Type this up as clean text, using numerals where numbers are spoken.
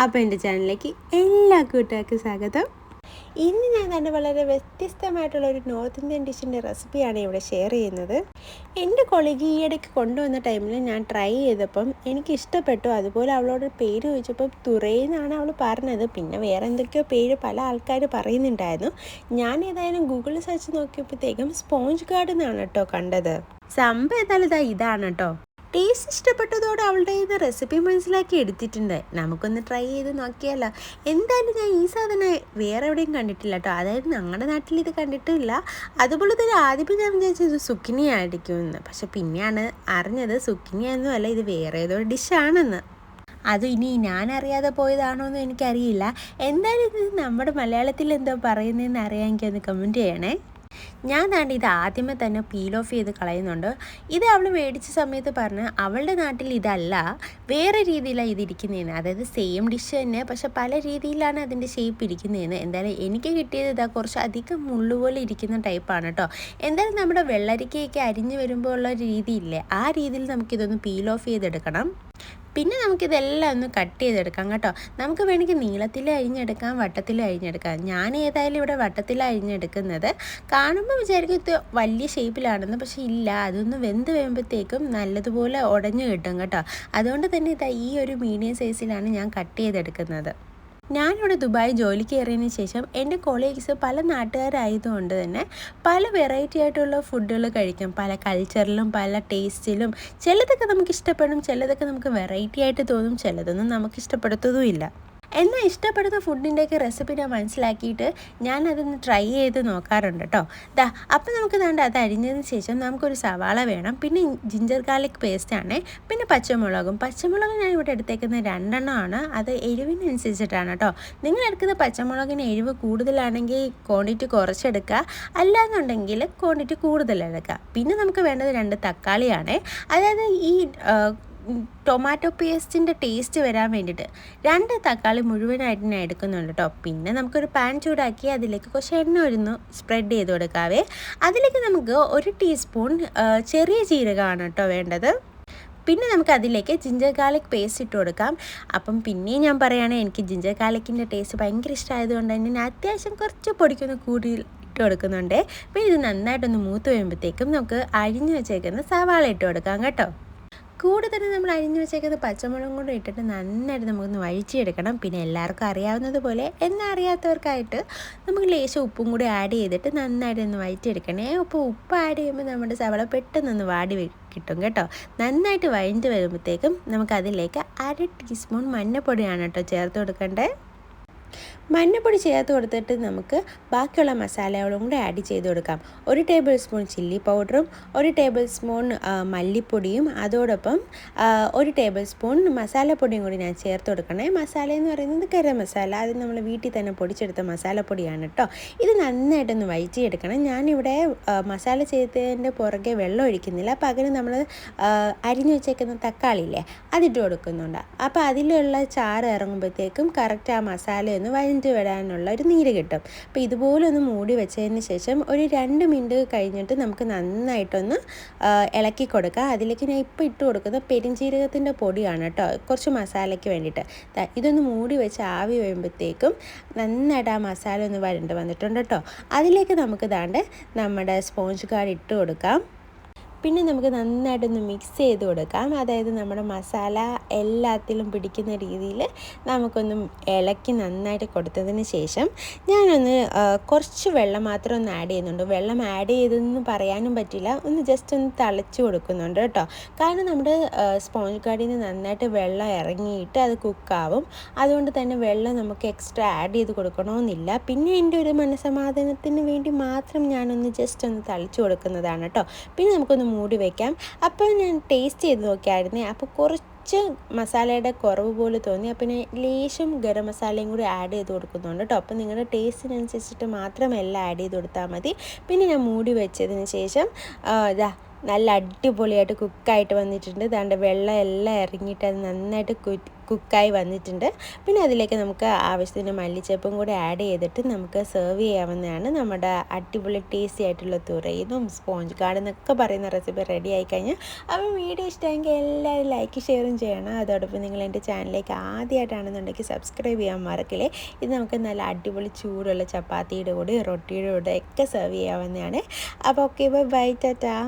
അപ്പോൾ എൻ്റെ ചാനലിലേക്ക് എല്ലാ കൂട്ടുകാർക്കും സ്വാഗതം. ഇന്ന് ഞാൻ തന്നെ വളരെ വ്യത്യസ്തമായിട്ടുള്ളൊരു നോർത്ത് ഇന്ത്യൻ ഡിഷിൻ്റെ റെസിപ്പിയാണ് ഇവിടെ ഷെയർ ചെയ്യുന്നത്. എൻ്റെ കൊളീഗ് ഈ ഇടയ്ക്ക് കൊണ്ടുവന്ന ടൈമിൽ ഞാൻ ട്രൈ ചെയ്തപ്പം എനിക്ക് ഇഷ്ടപ്പെട്ടു. അതുപോലെ അവളോട് പേര് ചോദിച്ചപ്പം തുറയെന്നാണ് അവൾ പറഞ്ഞത്. പിന്നെ വേറെ എന്തൊക്കെയോ പേര് പല ആൾക്കാർ പറയുന്നുണ്ടായിരുന്നു. ഞാൻ ഏതായാലും ഗൂഗിളിൽ സെർച്ച് നോക്കിയപ്പോഴത്തേക്കും സ്പോഞ്ച് ഗാർഡ് എന്നാണ് കേട്ടോ കണ്ടത്. സംഭവം ഏതായാലും ഇതാണ് കേട്ടോ. ടേസ്റ്റ് ഇഷ്ടപ്പെട്ടതോടെ അവളുടെ ഇത് റെസിപ്പി മനസ്സിലാക്കി എടുത്തിട്ടുണ്ട്. നമുക്കൊന്ന് ട്രൈ ചെയ്ത് നോക്കിയാലോ. എന്തായാലും ഞാൻ ഈ സാധനം വേറെ എവിടെയും കണ്ടിട്ടില്ല കേട്ടോ. അതായത് ഞങ്ങളുടെ നാട്ടിൽ ഇത് കണ്ടിട്ടില്ല. അതുപോലെ തന്നെ ആദ്യമേ ഞാൻ വിചാരിച്ചത് സുക്കിനി ആയിരിക്കുമെന്ന്. പക്ഷെ പിന്നെയാണ് അറിഞ്ഞത് സുക്കിനിയൊന്നും അല്ല, ഇത് വേറെ ഏതോ ഡിഷാണെന്ന്. അത് ഇനി ഞാൻ അറിയാതെ പോയതാണോ എന്ന് എനിക്കറിയില്ല. എന്തായാലും ഇത് നമ്മുടെ മലയാളത്തിൽ എന്താ പറയുന്നതെന്ന് അറിയാമെങ്കിൽ ഒന്ന് കമൻറ്റ് ചെയ്യണേ. ഞാൻ താണ്ടി ഇത് ആദ്യമേ തന്നെ പീൽ ഓഫ് ചെയ്ത് കളയുന്നുണ്ട്. ഇത് അവൾ മേടിച്ച സമയത്ത് പറഞ്ഞ് അവളുടെ നാട്ടിൽ ഇതല്ല, വേറെ രീതിയിലാണ് ഇതിരിക്കുന്നതെന്ന്. അതായത് സെയിം ഡിഷ് തന്നെ, പക്ഷെ പല രീതിയിലാണ് അതിൻ്റെ ഷേപ്പ് ഇരിക്കുന്നതെന്ന്. എന്തായാലും എനിക്ക് കിട്ടിയത് ഇതാ കുറച്ച് അധികം മുള്ളുപോലെ ഇരിക്കുന്ന ടൈപ്പാണ് കേട്ടോ. എന്തായാലും നമ്മുടെ വെള്ളരിക്കയൊക്കെ അരിഞ്ഞ് വരുമ്പോൾ ഉള്ള രീതിയില്ലേ, ആ രീതിയിൽ നമുക്കിതൊന്ന് പീൽ ഓഫ് ചെയ്തെടുക്കണം. പിന്നെ നമുക്കിതെല്ലാം ഒന്ന് കട്ട് ചെയ്തെടുക്കാം കേട്ടോ. നമുക്ക് വേണമെങ്കിൽ നീളത്തിൽ അരിഞ്ഞെടുക്കാം, വട്ടത്തിൽ അരിഞ്ഞെടുക്കാം. ഞാൻ ഏതായാലും ഇവിടെ വട്ടത്തിൽ അരിഞ്ഞെടുക്കുന്നത്. കാണുമ്പോൾ വിചാരിക്കും ഇത് വലിയ ഷേപ്പിലാണെന്ന്, പക്ഷേ ഇല്ല, അതൊന്ന് വെന്ത് വരുമ്പോഴത്തേക്കും നല്ലതുപോലെ ഉടഞ്ഞു കിട്ടും കേട്ടോ. അതുകൊണ്ട് തന്നെ ഇതാ ഈ ഒരു മീഡിയം സൈസിലാണ് ഞാൻ കട്ട് ചെയ്തെടുക്കുന്നത്. ഞാനിവിടെ ദുബായ് ജോലിക്ക് കയറിയതിന് ശേഷം എൻ്റെ കൊളീഗ്സ് പല നാട്ടുകാരായതുകൊണ്ട് തന്നെ പല വെറൈറ്റി ആയിട്ടുള്ള ഫുഡുകൾ കഴിക്കും. പല കൾച്ചറിലും പല ടേസ്റ്റിലും. ചിലതൊക്കെ നമുക്ക് ഇഷ്ടപ്പെടും, ചിലതൊക്കെ നമുക്ക് വെറൈറ്റി ആയിട്ട് തോന്നും, ചിലതൊന്നും നമുക്ക് ഇഷ്ടപ്പെടുത്തതുമില്ല. എന്നാൽ ഇഷ്ടപ്പെടുന്ന ഫുഡിൻ്റെയൊക്കെ റെസിപ്പി ഞാൻ മനസ്സിലാക്കിയിട്ട് ഞാനതൊന്ന് ട്രൈ ചെയ്ത് നോക്കാറുണ്ട് കേട്ടോ. അപ്പം നമുക്ക് അത് അരിഞ്ഞതിന് ശേഷം നമുക്കൊരു സവാള വേണം. പിന്നെ ജിഞ്ചർ ഗാർലിക് പേസ്റ്റാണ്. പിന്നെ പച്ചമുളക് ഞാൻ ഇവിടെ എടുത്തേക്കുന്നത് 2 എണ്ണമാണ്. അത് എരിവിനനുസരിച്ചിട്ടാണ് കേട്ടോ. നിങ്ങൾ എടുക്കുന്ന പച്ചമുളകിന് എരിവ് കൂടുതലാണെങ്കിൽ ക്വാണ്ടിറ്റി കുറച്ചെടുക്കുക, അല്ലാന്നുണ്ടെങ്കിൽ ക്വാണ്ടിറ്റി കൂടുതലെടുക്കുക. പിന്നെ നമുക്ക് വേണ്ടത് 2 തക്കാളിയാണ്. അതായത് ഈ ടൊമാറ്റോ പേസ്റ്റിൻ്റെ ടേസ്റ്റ് വരാൻ വേണ്ടിയിട്ട് 2 തക്കാളി മുഴുവനായിട്ട് ഞാൻ എടുക്കുന്നുണ്ട് കേട്ടോ. പിന്നെ നമുക്കൊരു പാൻ ചൂടാക്കി അതിലേക്ക് കുറച്ച് എണ്ണ ഒന്ന് സ്പ്രെഡ് ചെയ്ത് കൊടുക്കാവേ. അതിലേക്ക് നമുക്ക് 1 ടീസ്പൂൺ ചെറിയ ജീരകമാണ് കേട്ടോ വേണ്ടത്. പിന്നെ നമുക്ക് അതിലേക്ക് ജിഞ്ചർ ഗാർലിക് പേസ്റ്റ് ഇട്ട് കൊടുക്കാം. അപ്പം പിന്നെയും ഞാൻ പറയുകയാണെങ്കിൽ എനിക്ക് ജിഞ്ചർ ഗാർലിക്കിൻ്റെ ടേസ്റ്റ് ഭയങ്കര ഇഷ്ടമായതുകൊണ്ട് തന്നെ ഞാൻ അത്യാവശ്യം കുറച്ച് പൊടിക്കൊന്ന് കൂടി ഇട്ട് കൊടുക്കുന്നുണ്ട്. പിന്നെ ഇത് നന്നായിട്ടൊന്ന് മൂത്ത് വരുമ്പോഴത്തേക്കും നമുക്ക് അരിഞ്ഞു വെച്ചേക്കുന്ന സവാള ഇട്ട് കൊടുക്കാം കേട്ടോ. കൂടെ തന്നെ നമ്മൾ അരിഞ്ഞു വെച്ചേക്കുന്ന പച്ചമുളകും കൂടെ ഇട്ടിട്ട് നന്നായിട്ട് നമുക്കൊന്ന് വഴിച്ചെടുക്കണം. പിന്നെ എല്ലാവർക്കും അറിയാവുന്നത് പോലെ അറിയാത്തവർക്കായിട്ട് നമുക്ക് ലേശം ഉപ്പും കൂടി ആഡ് ചെയ്തിട്ട് നന്നായിട്ട് ഒന്ന് വഴിച്ചെടുക്കണേ. അപ്പോൾ ഉപ്പ് ആഡ് ചെയ്യുമ്പോൾ നമ്മുടെ സവാള പെട്ടെന്നൊന്ന് വാടി കിട്ടും കേട്ടോ. നന്നായിട്ട് വഴഞ്ഞ് വരുമ്പോഴത്തേക്കും നമുക്കതിലേക്ക് 1/2 ടീസ്പൂൺ മഞ്ഞൾപ്പൊടിയാണ് കേട്ടോ ചേർത്ത് കൊടുക്കേണ്ടത്. മഞ്ഞൾപ്പൊടി ചേർത്ത് കൊടുത്തിട്ട് നമുക്ക് ബാക്കിയുള്ള മസാലകളും കൂടെ ആഡ് ചെയ്ത് കൊടുക്കാം. 1 ടേബിൾ സ്പൂൺ ചില്ലി പൗഡറും 1 ടേബിൾ സ്പൂൺ മല്ലിപ്പൊടിയും അതോടൊപ്പം 1 ടേബിൾ സ്പൂൺ മസാലപ്പൊടിയും കൂടി ഞാൻ ചേർത്ത് കൊടുക്കണേ. മസാല എന്ന് പറയുന്നത് ഗരം മസാല, അത് നമ്മൾ വീട്ടിൽ തന്നെ പൊടിച്ചെടുത്ത മസാലപ്പൊടിയാണ് കേട്ടോ. ഇത് നന്നായിട്ടൊന്ന് വഴറ്റിയെടുക്കണം. ഞാനിവിടെ മസാല ചേർത്തതിൻ്റെ പുറകെ വെള്ളം ഒഴിക്കുന്നില്ല, പകരം നമ്മൾ അരിഞ്ഞു വെച്ചേക്കുന്ന തക്കാളിയില്ലേ അതിട്ട് കൊടുക്കുന്നുണ്ട്. അപ്പോൾ അതിലുള്ള ചാറ് ഇറങ്ങുമ്പോഴത്തേക്കും കറക്റ്റ് ആ മസാല ഒന്ന് വഴഞ്ഞ് വിടാനുള്ള ഒരു നീര് കിട്ടും. അപ്പോൾ ഇതുപോലെ ഒന്ന് മൂടി വെച്ചതിന് ശേഷം ഒരു 2 മിനിറ്റ് കഴിഞ്ഞിട്ട് നമുക്ക് നന്നായിട്ടൊന്ന് ഇളക്കി കൊടുക്കുക. അതിലേക്ക് ഞാൻ ഇപ്പോൾ ഇട്ട് കൊടുക്കുന്നത് പെരുംജീരകത്തിൻ്റെ പൊടിയാണ് കേട്ടോ, കുറച്ച് മസാലയ്ക്ക് വേണ്ടിയിട്ട്. ഇതൊന്ന് മൂടി വെച്ച് ആവി വരുമ്പോഴത്തേക്കും നന്നായിട്ട് ആ മസാല ഒന്ന് വരണ്ട് വന്നിട്ടുണ്ട് കേട്ടോ. അതിലേക്ക് നമുക്ക് നമ്മുടെ സ്പോഞ്ച് ഗാർഡ് ഇട്ട് കൊടുക്കാം. പിന്നെ നമുക്ക് നന്നായിട്ടൊന്ന് മിക്സ് ചെയ്ത് കൊടുക്കാം. അതായത് നമ്മുടെ മസാല എല്ലാത്തിലും പിടിക്കുന്ന രീതിയിൽ നമുക്കൊന്ന് ഇളക്കി നന്നായിട്ട് കൊടുത്തതിന് ശേഷം ഞാനൊന്ന് കുറച്ച് വെള്ളം മാത്രം ഒന്ന് ആഡ് ചെയ്യുന്നുണ്ട്. വെള്ളം ആഡ് ചെയ്തെന്ന് പറയാനും പറ്റില്ല, ഒന്ന് ജസ്റ്റ് ഒന്ന് തിളച്ച് കൊടുക്കുന്നുണ്ട് കേട്ടോ. കാരണം നമ്മുടെ സ്പോഞ്ച് ഗാർഡിൽ നിന്ന് നന്നായിട്ട് വെള്ളം ഇറങ്ങിയിട്ട് അത് കുക്കാവും. അതുകൊണ്ട് തന്നെ വെള്ളം നമുക്ക് എക്സ്ട്രാ ആഡ് ചെയ്ത് കൊടുക്കണമെന്നില്ല. പിന്നെ എൻ്റെ ഒരു മനസ്സമാധാനത്തിന് വേണ്ടി മാത്രം ഞാനൊന്ന് ജസ്റ്റ് ഒന്ന് തളിച്ച് കൊടുക്കുന്നതാണ് കേട്ടോ. പിന്നെ നമുക്കൊന്ന് മൂടി വയ്ക്കാം. അപ്പോൾ ഞാൻ ടേസ്റ്റ് ചെയ്ത് നോക്കിയായിരുന്നേ, അപ്പോൾ കുറച്ച് മസാലയുടെ കുറവ് പോലെ തോന്നി. അപ്പോൾ ഞാൻ ലേശം ഗരം മസാലയും കൂടി ആഡ് ചെയ്ത് കൊടുക്കുന്നുണ്ട് കേട്ടോ. അപ്പോൾ നിങ്ങളുടെ ടേസ്റ്റിനനുസരിച്ചിട്ട് മാത്രം എല്ലാം ആഡ് ചെയ്ത് കൊടുത്താൽ മതി. പിന്നെ ഞാൻ മൂടി വെച്ചതിന് ശേഷം നല്ല അടിപൊളിയായിട്ട് കുക്കായിട്ട് വന്നിട്ടുണ്ട്. ദാണ്ട് വെള്ളം എല്ലാം ഇറങ്ങിയിട്ട് അത് നന്നായിട്ട് കുക്കായി വന്നിട്ടുണ്ട്. പിന്നെ അതിലേക്ക് നമുക്ക് ആവശ്യത്തിന് മല്ലിച്ചപ്പും കൂടി ആഡ് ചെയ്തിട്ട് നമുക്ക് സെർവ് ചെയ്യാവുന്നതാണ്. നമ്മുടെ അടിപൊളി ടേസ്റ്റി ആയിട്ടുള്ള തുറയിലും സ്പോഞ്ച് കാർഡ് എന്നൊക്കെ പറയുന്ന റെസിപ്പി റെഡി ആയി കഴിഞ്ഞാൽ അപ്പോൾ വീഡിയോ ഇഷ്ടമെങ്കിൽ എല്ലാവരും ലൈക്ക് ഷെയറും ചെയ്യണം. അതോടൊപ്പം നിങ്ങൾ എൻ്റെ ചാനലിലേക്ക് ആദ്യമായിട്ടാണെന്നുണ്ടെങ്കിൽ സബ്സ്ക്രൈബ് ചെയ്യാൻ മറക്കില്ലേ. ഇത് നമുക്ക് നല്ല അടിപൊളി ചൂടുള്ള ചപ്പാത്തിയുടെ കൂടെ റൊട്ടിയുടെ കൂടെ ഒക്കെ സെർവ് ചെയ്യാവുന്നതാണ്. അപ്പോൾ ഓക്കെ, ബൈ ടാറ്റാ.